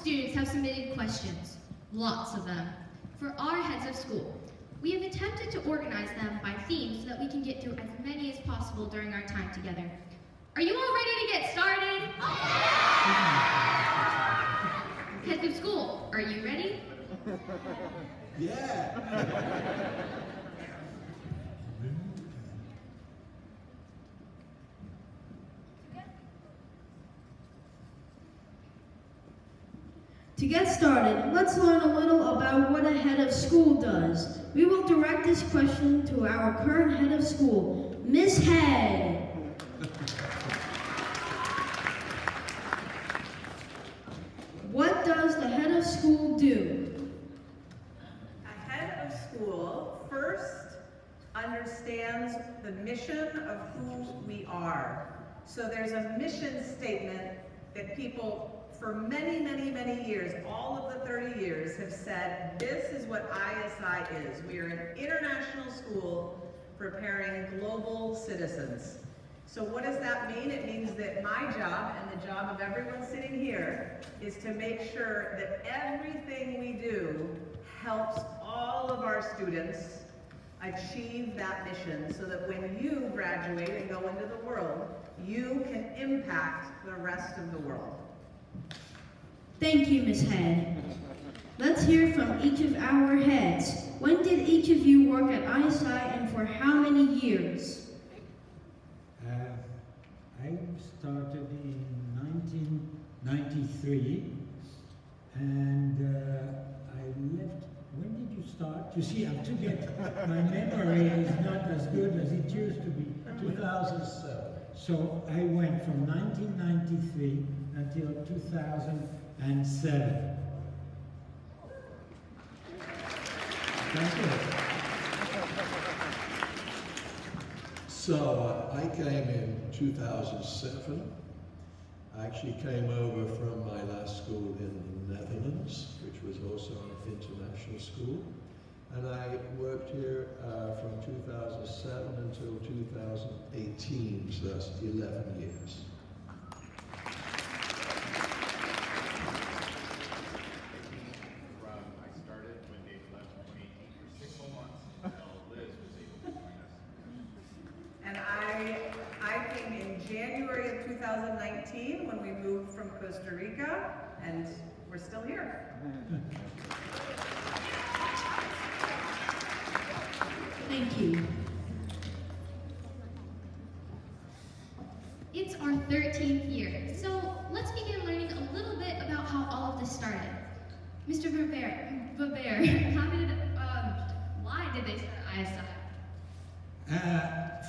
students have submitted questions, lots of them, for our heads of school. We have attempted to organize them by theme so that we can get through as many as possible during our time together. Are you all ready to get started? Heads of school, are you ready? Yeah. To get started, let's learn a little about what a head of school does. We will direct this question to our current head of school, Miss Head. What does the head of school do? A head of school first understands the mission of who we are. So there's a mission statement that people for many, many, many years, all of the 30 years, have said, this is what ISI is. We are an international school preparing global citizens. So what does that mean? It means that my job and the job of everyone sitting here is to make sure that everything we do helps all of our students achieve that mission so that when you graduate and go into the world, you can impact the rest of the world. Thank you, Miss Head. Let's hear from each of our heads. When did each of you work at ISI and for how many years? I started in 1993 and I left. When did you start? You see, I'm too good. My memory is not as good as it used to be. 2007. So I went from 1993 until 2007. Thank you. So I came in 2007. I actually came over from my last school in the Netherlands, which was also an international school. And I worked here from 2007 until 2018, so that's 11 years. I started when Dave left in 2018 for 6 whole months until Liz was able to join us. And I came in January of 2019 when we moved from Costa Rica, and we're still here. Thank you. It's our 13th year, so let's begin learning a little bit about how all of this started. Mr. Vavere, why did they start ISI?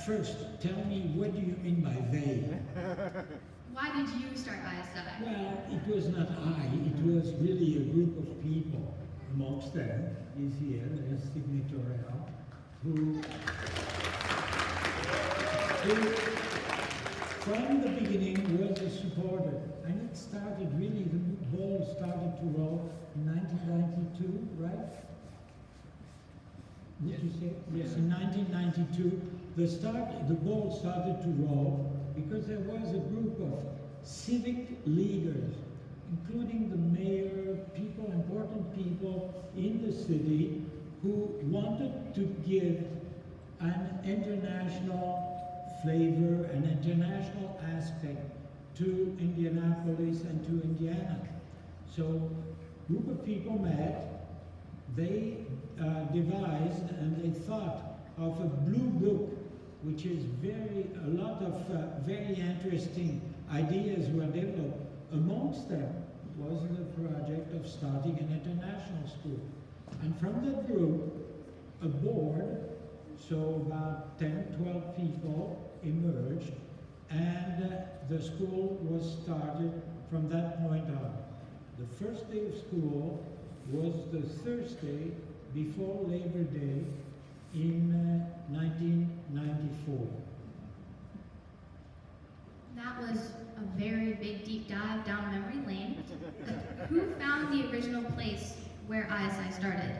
First, tell me, what do you mean by they? Why did you start ISI? Well, it was not I, it was really a group of people. Amongst them is here, there's Signatorial, who from the beginning was a supporter. And it started really, the ball started to roll in 1992, right? Would you say? Yes, in 1992, the ball started to roll because there was a group of civic leaders, including the mayor, people, important people in the city, who wanted to give an international flavor, an international aspect to Indianapolis and to Indiana. So a group of people met, they devised and they thought of a blue book, which is a lot of very interesting ideas were developed. Amongst them was the project of starting an international school. And from that group, a board, so about 10, 12 people emerged, and the school was started from that point on. The first day of school was the Thursday before Labor Day in 1994. That was a very big deep dive down memory lane. Who found the original place where ISI started?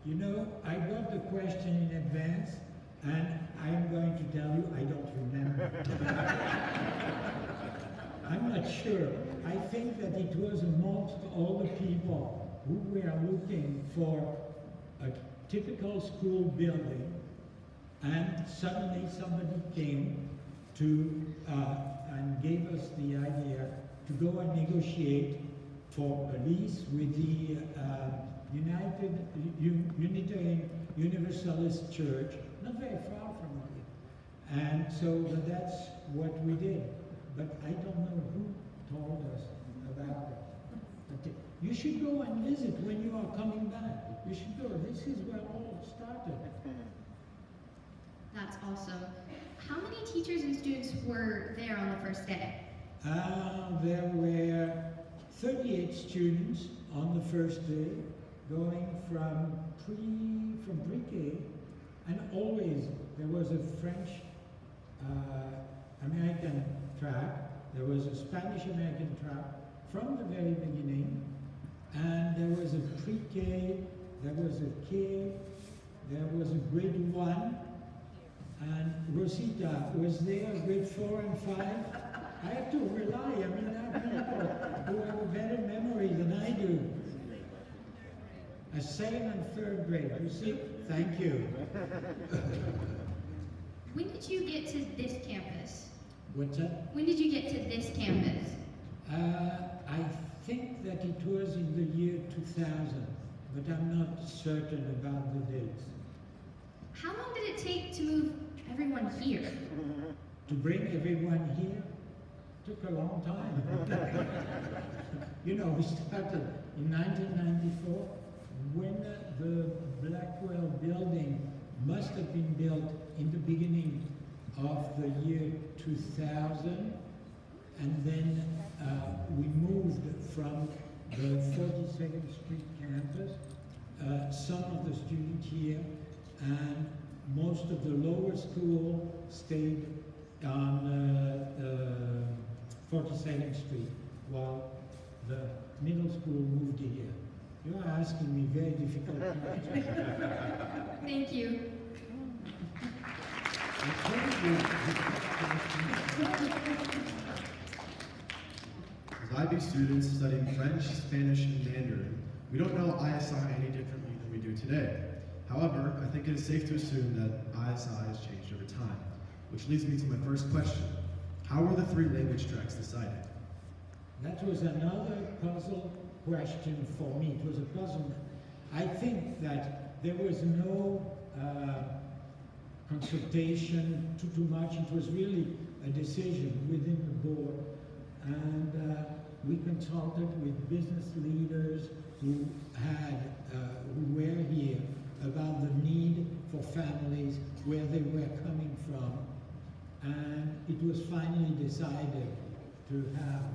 You know, I got the question in advance, and I'm going to tell you I don't remember. I'm not sure. I think that it was amongst almost all the people who were looking for a typical school building, and suddenly somebody came to and gave us the idea to go and negotiate for a lease with the Unitarian Universalist Church, not very far from here. And so that's what we did. But I don't know who told us about it. But you should go and visit when you are coming back. You should go. This is where all started. That's awesome. How many teachers and students were there on the first day? There were 38 students on the first day, going from pre-K, and always there was a French American track, there was a Spanish American track from the very beginning, and there was a pre-K, there was a K, there was a grade 1, and Rosita was there, grade 4 and 5. I have to rely, there are people who have a better memory than I do. A 2nd and 3rd grade, you see? Thank you. When did you get to this campus? What's that? When did you get to this campus? I think that it was in the year 2000, but I'm not certain about the dates. How long did it take to move everyone here? To bring everyone here took a long time. We started in 1994 when the Blackwell building must have been built in the beginning of the year 2000, and then we moved from the 42nd Street campus, some of the students here, and most of the lower school stayed on 42nd Street, while the middle school moved here. You are asking me very difficult questions. Thank you. I told you As IB students studying French, Spanish, and Mandarin, we don't know ISI any differently than we do today. However, I think it is safe to assume that ISI has changed over time, which leads me to my first question. How were the 3 language tracks decided? That was another puzzle question for me. It was a puzzlement. I think that there was no consultation too much. It was really a decision within the board. And we consulted with business leaders who were here about the need for families, where they were coming from. And it was finally decided to have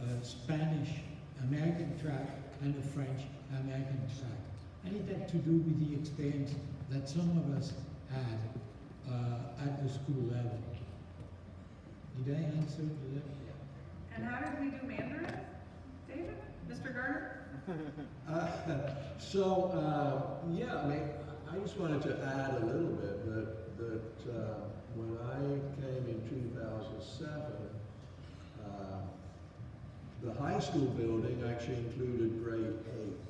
a Spanish-American track and a French-American track. And it had to do with the experience that some of us had at the school level. Did I answer to that? And how did we do Mandarin, David? Mr. Garner? I just wanted to add a little bit that when I came in 2007, the high school building actually included grade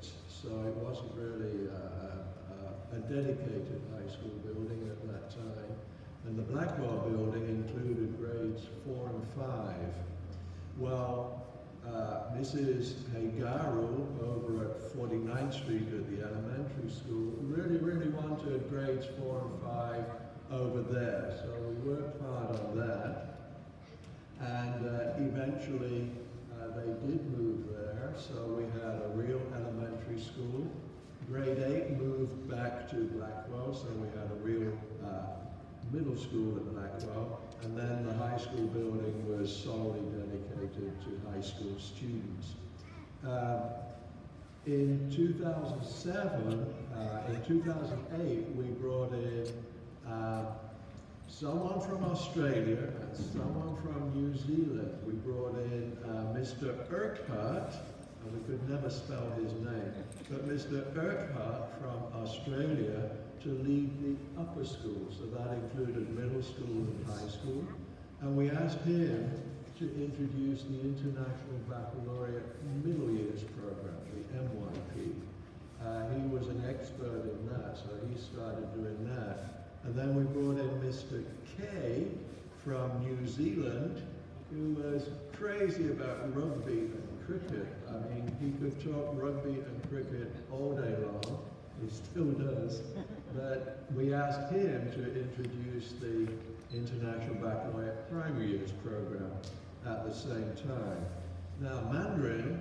8, so it wasn't really a dedicated high school building at that time. And the Blackwell building included grades 4 and 5. Well, Mrs. Haygaru over at 49th Street at the elementary school really wanted grades 4 and 5 over there, so we worked hard on that. And eventually they did move there, so we had a real elementary school. Grade 8 moved back to Blackwell, so we had a real middle school at Blackwell, and then the high school building was solely dedicated to high school students. In 2007, in 2008, we brought in someone from Australia and someone from New Zealand. We brought in Mr. Urquhart, and we could never spell his name, but Mr. Urquhart from Australia to lead the upper school, so that included middle school and high school. And we asked him to introduce the International Baccalaureate Middle Years Program, the MYP. He was an expert in that, so he started doing that. And then we brought in Mr. K from New Zealand, who was crazy about rugby and cricket. I mean, he could talk rugby and cricket all day long. He still does. But we asked him to introduce the International Baccalaureate Primary Years Program at the same time. Now, Mandarin,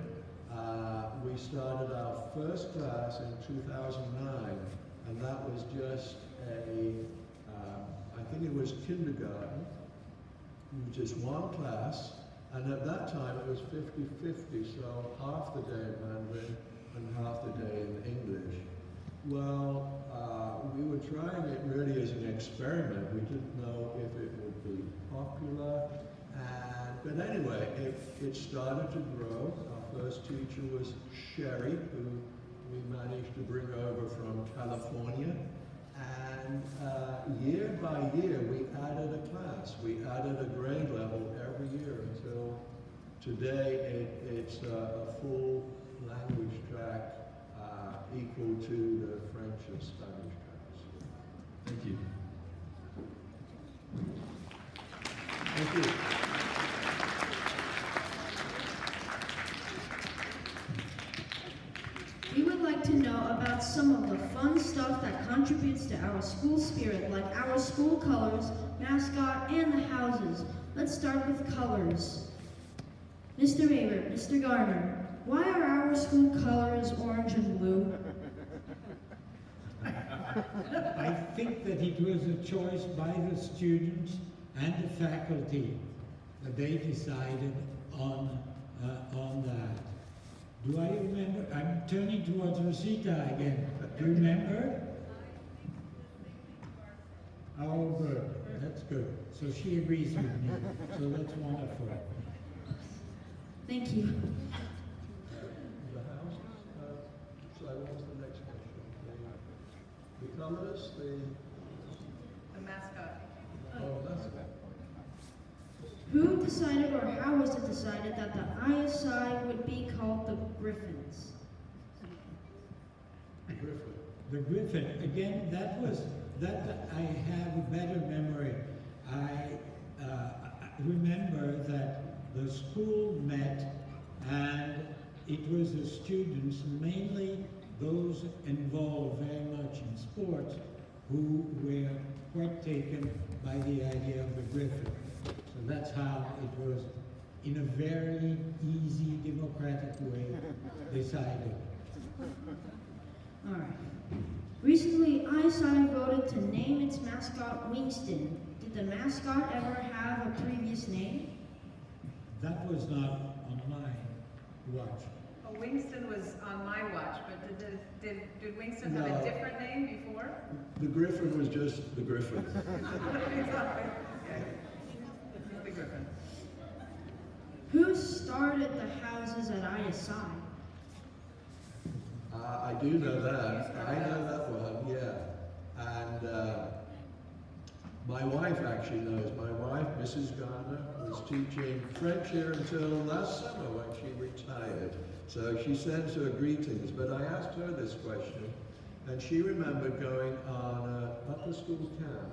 we started our first class in 2009, and that was just I think it was kindergarten. It was just one class, and at that time it was 50-50, so half the day in Mandarin and half the day in English. Well, we were trying it really as an experiment. We didn't know if it would be popular, but anyway, it started to grow. Our first teacher was Sherry, who we managed to bring over from California. And year by year, we added a class. We added a grade level every year until today it's a full language track equal to the French and Spanish tracks. Thank you. Thank you. We would like to know about some of the fun stuff that contributes to our school spirit, like our school colors, mascot, and the houses. Let's start with colors. Mr. Weaver, Mr. Garner, why are our school colors orange and blue? I think that it was a choice by the students and the faculty that they decided on that. Do I remember? I'm turning towards Rosita again. Do you remember? Oh, good. That's good. So she agrees with me. So that's wonderful. Thank you. The house, so what was the next question? The colors, The mascot. oh, that's Who decided, or how was it decided, that the ISI would be called the Griffins? Griffin. The Griffin, again, that I have a better memory. I remember that the school met and it was the students, mainly those involved very much in sports, who were quite taken by the idea of the Griffin. So that's how it was, in a very easy, democratic way, decided. All right. Recently, ISI voted to name its mascot Winston. Did the mascot ever have a previous name? That was not on my watch. Oh, Winston was on my watch, but did Winston have No. a different name before? The Griffin was just the Griffin. Okay. The Griffin. Who started the houses at ISI? I do know that. I know that one, yeah. And my wife actually knows. My wife, Mrs. Garner, was teaching French here until last summer when she retired. So she sends her greetings. But I asked her this question, and she remembered going on an upper school camp.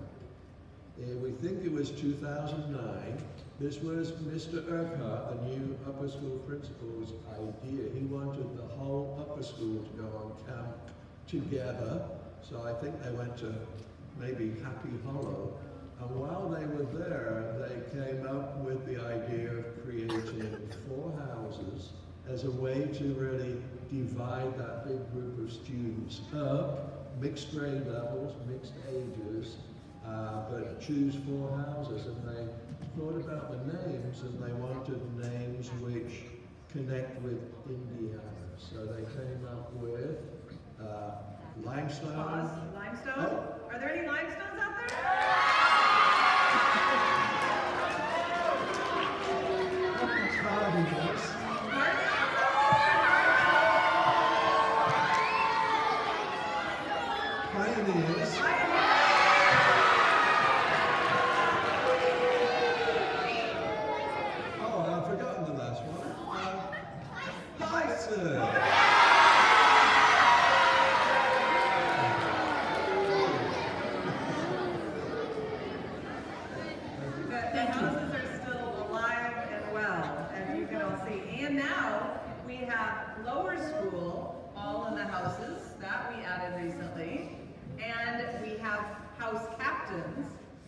We think it was 2009. This was Mr. Urquhart, the new upper school principal's idea. He wanted the whole upper school to go on camp together. So I think they went to maybe Happy Hollow. And while they were there, they came up with the idea of creating 4 houses as a way to really divide that big group of students up, mixed grade levels, mixed ages, but choose 4 houses. And they thought about the names, and they wanted names which connect with Indiana. So they came up with Limestone. Pause. Limestone? Oh. Are there any limestones out there? Pioneers. Pioneers. Oh, Weston. The houses are still alive and well, as you can all see. And now we have lower school all in the houses that we added recently. And we have house captains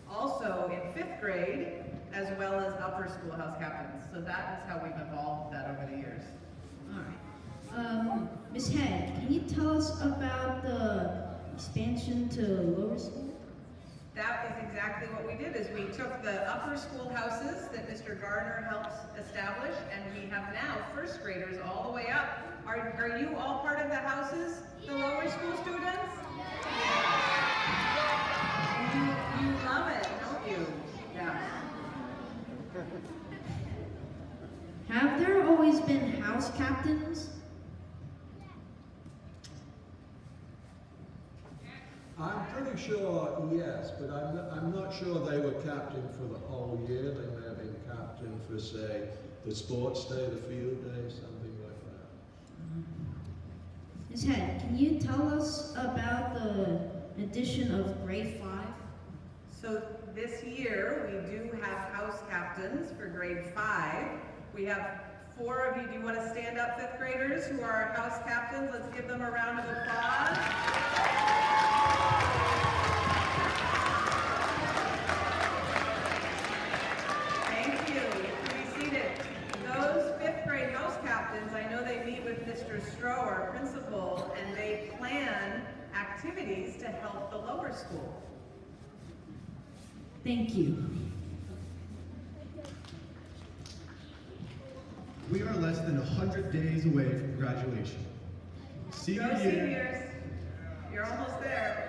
also in 5th grade, as well as upper school house captains. So that is how we've evolved that over the years. All right. Ms. Head, can you tell us about the expansion to lower school? That is exactly what we did, is we took the upper school houses that Mr. Gardner helped establish, and we have now 1st graders all the way up. Are you all part of the houses, the lower school students? You love it, don't you? Yeah. Have there always been house captains? I'm pretty sure yes, but I'm not sure they were captain for the whole year. They may have been captain for, say, the sports day, the field day, something like that. Ms. Head, can you tell us about the addition of grade 5? So this year, we do have house captains for grade 5. We have 4 of you. Do you want to stand up, 5th graders, who are our house captains? Let's give them a round of applause. Thank you. You can be seated. Those 5th grade house captains, I know they meet with Mr. Stroh, our principal, and they plan activities to help the lower school. Thank you. We are less than 100 days away from graduation. Go Senior year, seniors. You're almost there.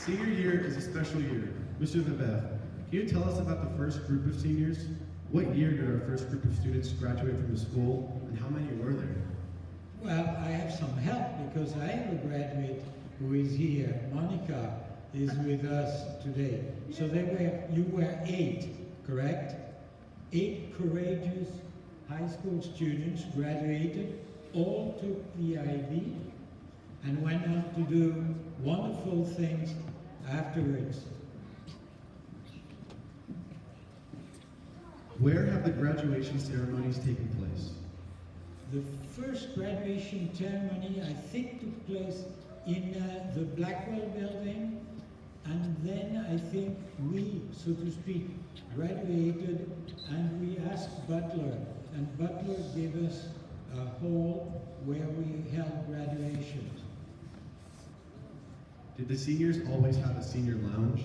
senior year is a special year. Mr. Lebev, can you tell us about the first group of seniors? What year did our first group of students graduate from the school, and how many were there? Well, I have some help because I have a graduate who is here. Monica is with us today. So you were 8, correct? 8 courageous high school students graduated, all took the IB, and went on to do wonderful things afterwards. Where have the graduation ceremonies taken place? The first graduation ceremony, I think, took place in the Blackwell building, and then I think we, so to speak, graduated, and we asked Butler, and Butler gave us a hall where we held graduations. Did the seniors always have a senior lounge?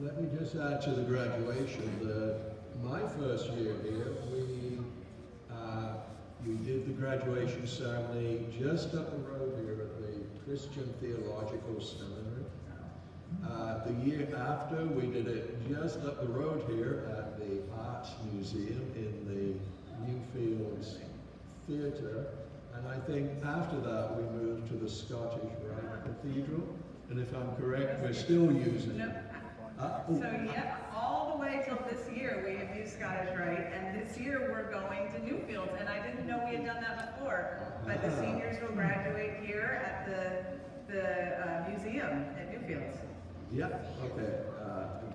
Let me just add to the graduation that my first year here, we did the graduation ceremony just up the road here at the Christian Theological Seminary. The year after, we did it just up the road here at the Arts Museum in the Newfields Theatre. And I think after that, we moved to the Scottish Rite Cathedral. And if I'm correct, we're still using it. So yeah, all the way till this year we have used Scottish Rite, and this year we're going to Newfields, and I didn't know we had done that before. But the seniors will graduate here at the museum at Newfields. Yep, okay,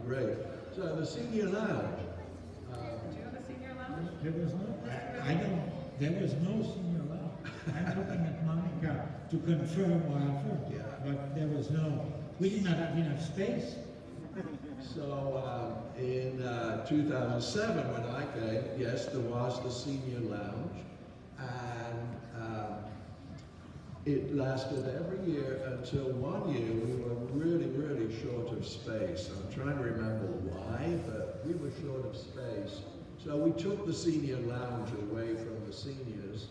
great. So the senior lounge. Do you have a senior lounge? There was there was no senior lounge. I'm looking at Monica to confirm or affirm, Yeah. but there was no, we did not have enough space. So in 2007, when I came, yes, there was the senior lounge, and it lasted every year until one year we were really, really short of space. I'm trying to remember why, but we were short of space. So we took the senior lounge away from the seniors,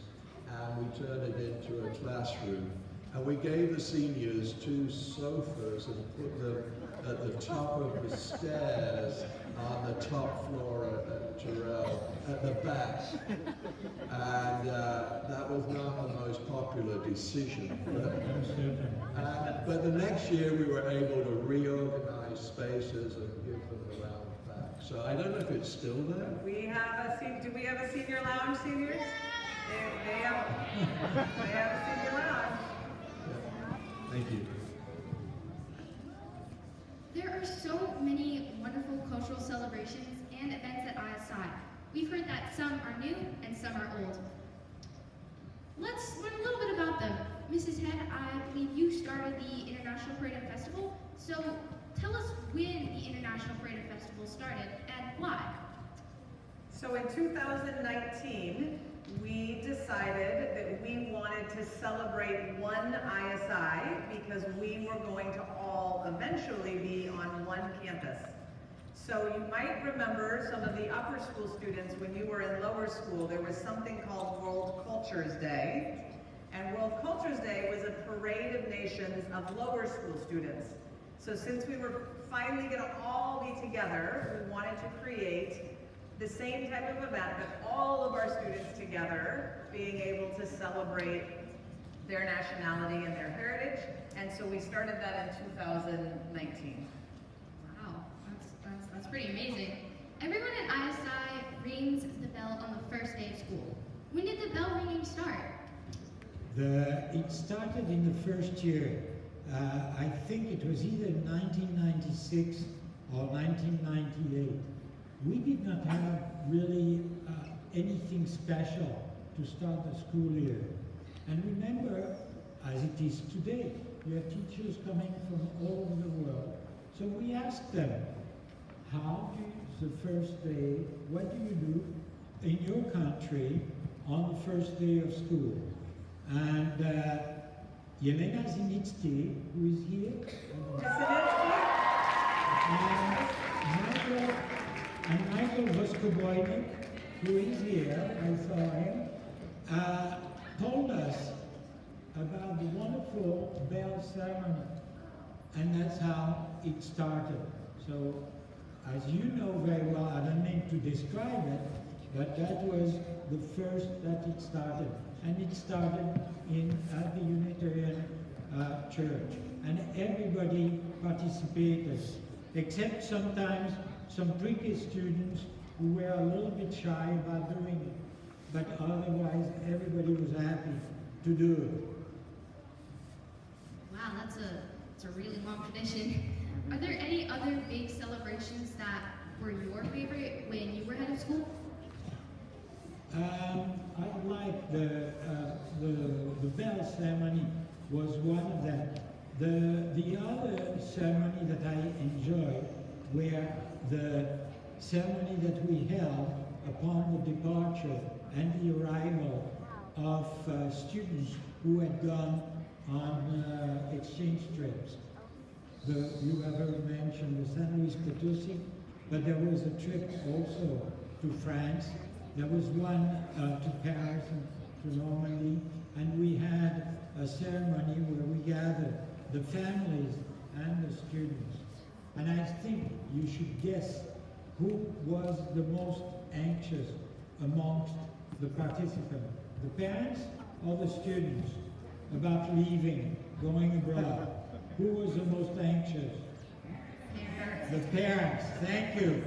and we turned it into a classroom. And we gave the seniors 2 sofas and put them at the top of the stairs on the top floor at Terrell, at the back. And that was not the most popular decision. But the next year we were able to reorganize spaces and give them the lounge back. So I don't know if it's still there. Do we have a senior lounge, seniors? They have a senior lounge. Thank you. There are so many wonderful cultural celebrations and events at ISI. We've heard that some are new and some are old. Let's learn a little bit about them. Mrs. Head, I believe you started the International Parade and Festival, so tell us when the International Parade and Festival started and why. So in 2019, we decided that we wanted to celebrate one ISI because we were going to all eventually be on one campus. So you might remember some of the upper school students, when you were in lower school, there was something called World Cultures Day. And World Cultures Day was a parade of nations of lower school students. So since we were finally going to all be together, we wanted to create the same type of event, but all of our students together being able to celebrate their nationality and their heritage. And so we started that in 2019. Wow, that's pretty amazing. Everyone at ISI rings the bell on the first day of school. When did the bell ringing start? It started in the first year. I think it was either 1996 or 1998. We did not have really anything special to start the school year. And remember, as it is today, we have teachers coming from all over the world. So we asked them, how do you, the first day, what do you do in your country on the first day of school? And Yelena Zinitsky, who is here, and Michael Voskoboynik, who is here, I saw him, told us about the wonderful bell ceremony. And that's how it started. So, as you know very well, I don't mean to describe it, but that was the first that it started. And it started at the Unitarian Church. And everybody participated, except sometimes some pre-K students who were a little bit shy about doing it. But otherwise, everybody was happy to do it. Wow, that's a really long tradition. Are there any other big celebrations that were your favorite when you were head of school? I like the bell ceremony was one of them. The other ceremony that I enjoyed were the ceremony that we held upon the departure and the arrival of students who had gone on exchange trips. You have already mentioned the San Luis Potosi, but there was a trip also to France. There was one to Paris and to Normandy, and we had a ceremony where we gathered the families and the students. And I think you should guess who was the most anxious amongst the participants, the parents or the students, about leaving, going abroad. Who was the most anxious? Parents. The parents, thank you.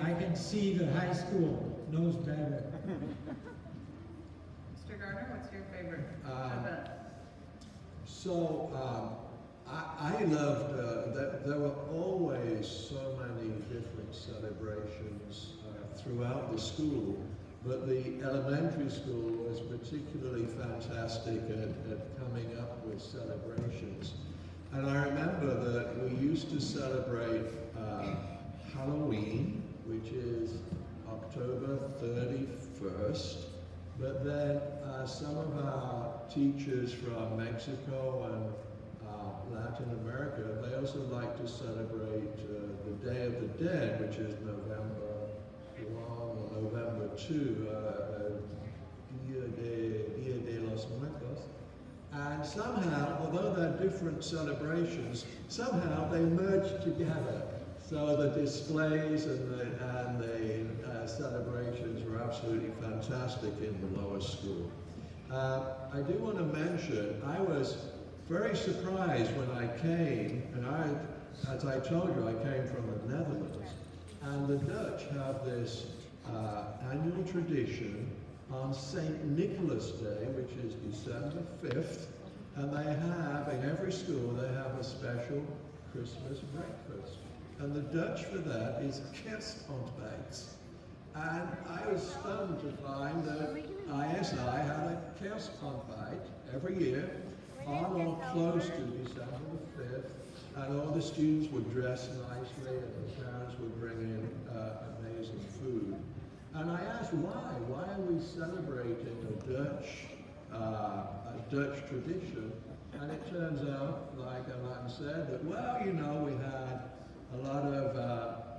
I can see the high school knows better. Mr. Gardner, what's your favorite event? I loved that there were always so many different celebrations throughout the school, but the elementary school was particularly fantastic at coming up with celebrations. And I remember that we used to celebrate Halloween, which is October 31st, but then some of our teachers from Mexico and Latin America, they also like to celebrate the Day of the Dead, which is November 1 or November 2, Dia de los Muertos. And somehow, although they're different celebrations, somehow they merge together. So the displays and the celebrations were absolutely fantastic in the lower school. I do want to mention, I was very surprised when I came, and as I told you, I came from the Netherlands, And the Dutch have this annual tradition on St. Nicholas Day, which is December 5th, and they have, in every school, they have a special Christmas breakfast. And the Dutch for that is kerstontbijt. And I was stunned to find that ISI had a kerstontbijt every year on or close to December the 5th, and all the students would dress nicely and the parents would bring in amazing food. And I asked why? Why are we celebrating a Dutch tradition? And it turns out, like Alain said, that, well, you know, we had a lot of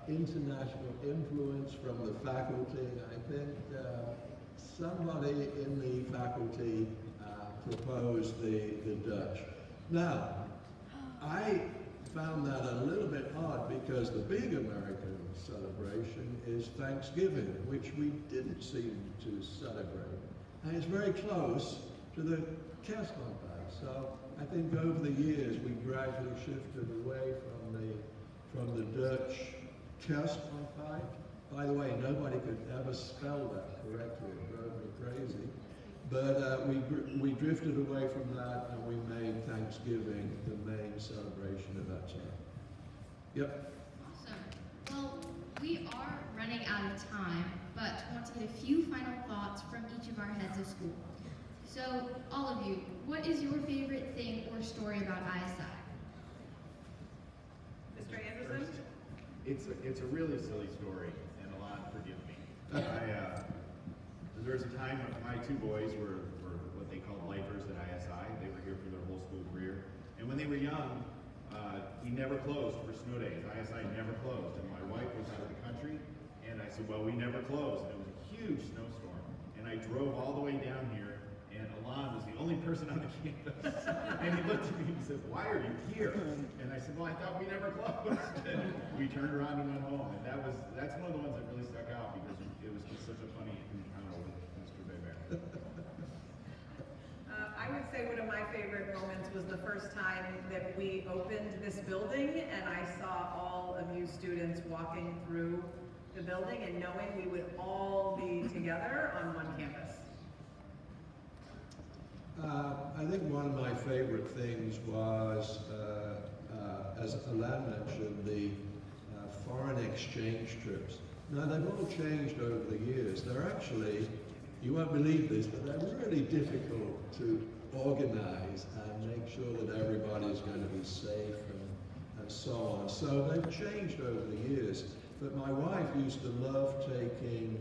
international influence from the faculty. I think somebody in the faculty proposed the Dutch. Now, I found that a little bit odd because the big American celebration is Thanksgiving, which we didn't seem to celebrate. And it's very close to the kerstdagen. So I think over the years we gradually shifted away from the Dutch kerstdagen. By the way, nobody could ever spell that correctly. It drove me crazy. But we drifted away from that and we made Thanksgiving the main celebration of that time. Yep. Awesome. Well, we are running out of time, but want to get a few final thoughts from each of our heads of school. So, all of you, what is your favorite thing or story about ISI? Mr. Anderson? It's a really silly story, and Alon, forgive me. There was a time when my two boys were what they called lifers at ISI. They were here for their whole school career. And when they were young, he never closed for snow days. ISI never closed. And my wife was out of the country, and I said, well, we never closed. And it was a huge snowstorm. And I drove all the way down here, and Alon was the only person on the campus. And he looked at me and said, why are you here? And I said, well, I thought we never closed. And we turned around and went home. And that's one of the ones that really stuck out because it was just such a funny encounter with Mr. Beber. I would say one of my favorite moments was the first time that we opened this building and I saw all of you students walking through the building and knowing we would all be together on one campus. I think one of my favorite things was, as Alain mentioned, the foreign exchange trips. Now, they've all changed over the years. They're actually, you won't believe this, but they're really difficult to organize and make sure that everybody's going to be safe and so on. So they've changed over the years. But my wife used to love taking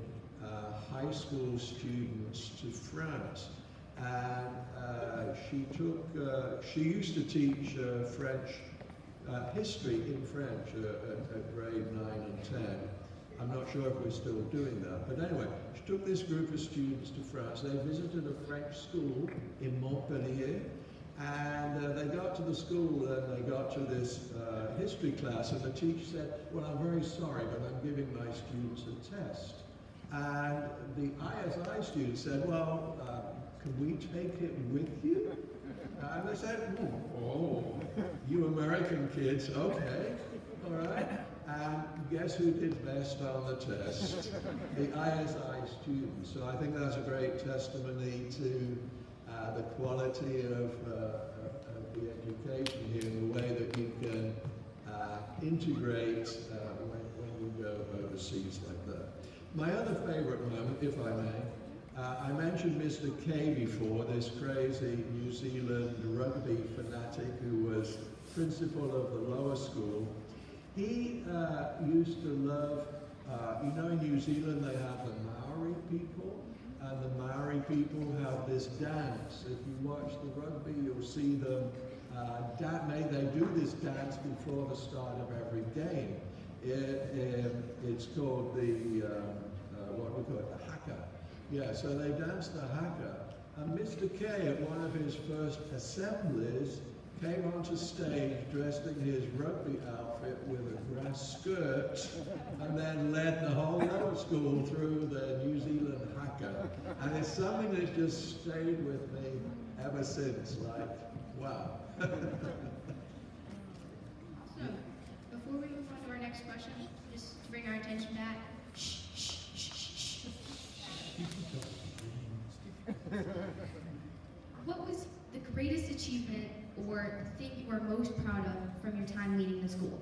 high school students to France. And she used to teach French history in French at grade 9 and 10. I'm not sure if we're still doing that. But anyway, she took this group of students to France. They visited a French school in Montpellier. And they got to the school and they got to this history class. And the teacher said, well, I'm very sorry, but I'm giving my students a test. And the ISI student said, well, can we take it with you? And they said, oh, you American kids, okay, all right. And guess who did best on the test? The ISI students. So I think that's a great testimony to the quality of the education here and the way that you can integrate when you go overseas like that. My other favorite moment, if I may, I mentioned Mr. Kay before, this crazy New Zealand rugby fanatic who was principal of the lower school. He used to love, you know, in New Zealand they have the Maori people, and the Maori people have this dance. If you watch the rugby, you'll see them, they do this dance before the start of every game. It's called the, what we call it, the haka. Yeah, so they dance the haka. And Mr. Kay, at one of his first assemblies, came onto stage dressed in his rugby outfit with a grass skirt and then led the whole lower school through the New Zealand haka. And it's something that's just stayed with me ever since, like, wow. So, before we move on to our next question, just bring our attention back. Shh, shh, shh, shh, shh. What was the greatest achievement or the thing you were most proud of from your time leading the school?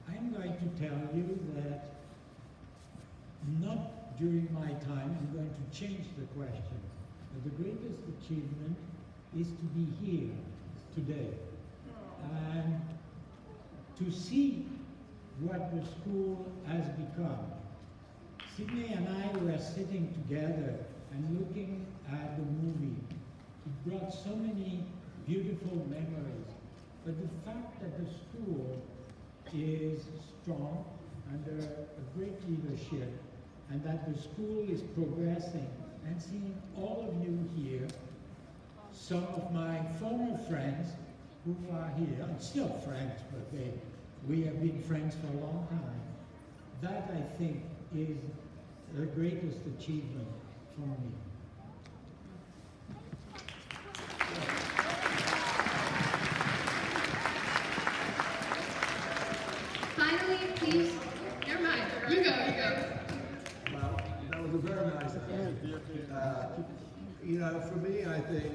I'm going to tell you that not during my time, I'm going to change the question. But the greatest achievement is to be here today and to see what the school has become. Sydney and I were sitting together and looking at the movie. It brought so many beautiful memories. But the fact that the school is strong under a great leadership and that the school is progressing, and seeing all of you here, some of my former friends who are here, and still friends, but we have been friends for a long time, that I think is the greatest achievement for me. Finally, please. Never mind. You go. Well, that was a very nice answer. You know, for me, I think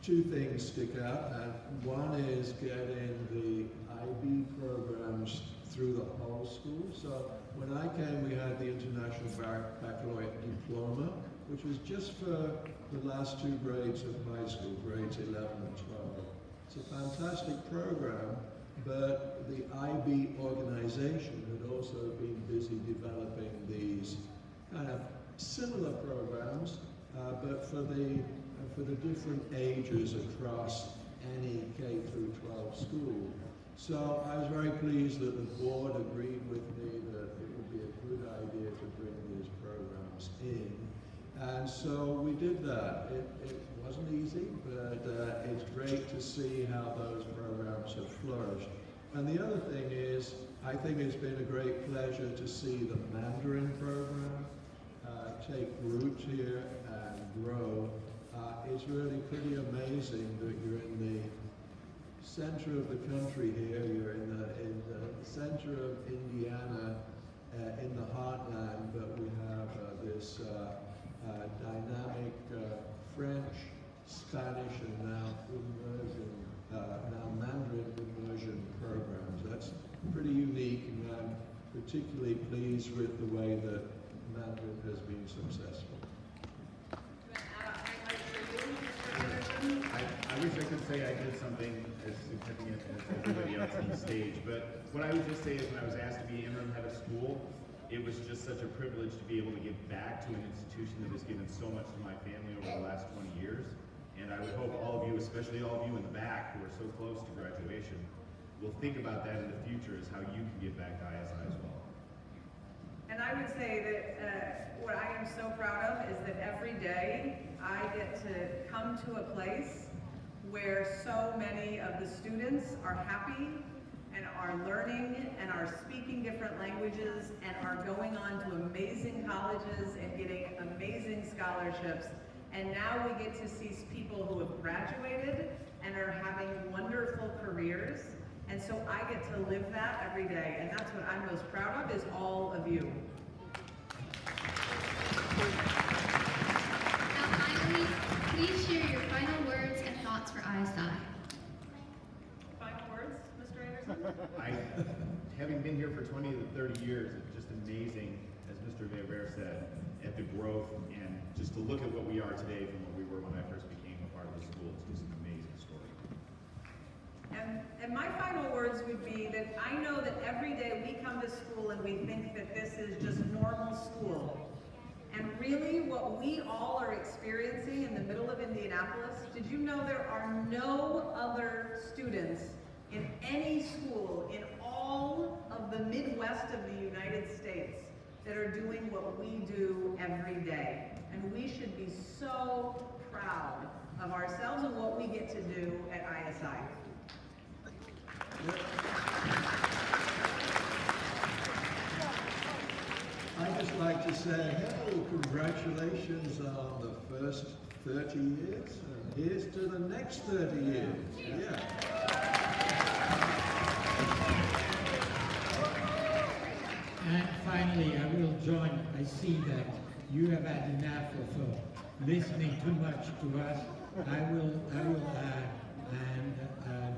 two things stick out. And one is getting the IB programs through the whole school. So when I came, we had the International Baccalaureate Diploma, which was just for the last two grades of high school, grades 11 and 12. It's a fantastic program, but the IB organization had also been busy developing these kind of similar programs, but for the different ages across any K through 12 school. So I was very pleased that the board agreed with me that it would be a good idea to bring these programs in. And so we did that. It wasn't easy, but it's great to see how those programs have flourished. And the other thing is, I think it's been a great pleasure to see the Mandarin program take root here and grow. It's really pretty amazing that you're in the center of the country here. You're in the center of Indiana, in the heartland, but we have this dynamic French, Spanish, and now Mandarin immersion programs. That's pretty unique, and I'm particularly pleased with the way that Mandarin has been successful. I wish I could say I did something as significant as everybody else on the stage, but what I would just say is when I was asked to be interim head of school, it was just such a privilege to be able to give back to an institution that has given so much to my family over the last 20 years. And I would hope all of you, especially all of you in the back who are so close to graduation, will think about that in the future as how you can give back to ISI as well. And I would say that what I am so proud of is that every day I get to come to a place where so many of the students are happy and are learning and are speaking different languages and are going on to amazing colleges and getting amazing scholarships. And now we get to see people who have graduated and are having wonderful careers. And so I get to live that every day, and that's what I'm most proud of, is all of you. Now finally, please share your final words and thoughts for ISI. Final words, Mr. Anderson? Having been here for 20 to 30 years, it's just amazing, as Mr. Weber said, at the growth and just to look at what we are today from what we were when I first became a part of the school. It's just an amazing story. And my final words would be that I know that every day we come to school and we think that this is just normal school. And really what we all are experiencing in the middle of Indianapolis, did you know there are no other students in any school in all of the Midwest of the United States that are doing what we do every day. And we should be so proud of ourselves and what we get to do at ISI. I'd just like to say, hey, congratulations on the first 30 years, and here's to the next 30 years. Yeah. And finally, I will join. I see that you have had enough of listening too much to us. I will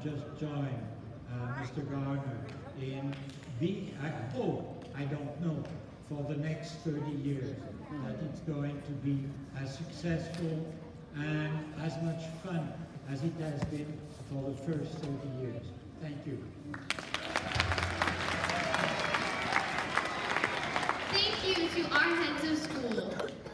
just join Mr. Gardner in I hope, I don't know, for the next 30 years, that it's going to be as successful and as much fun as it has been for the first 30 years. Thank you. Thank you to our heads of school.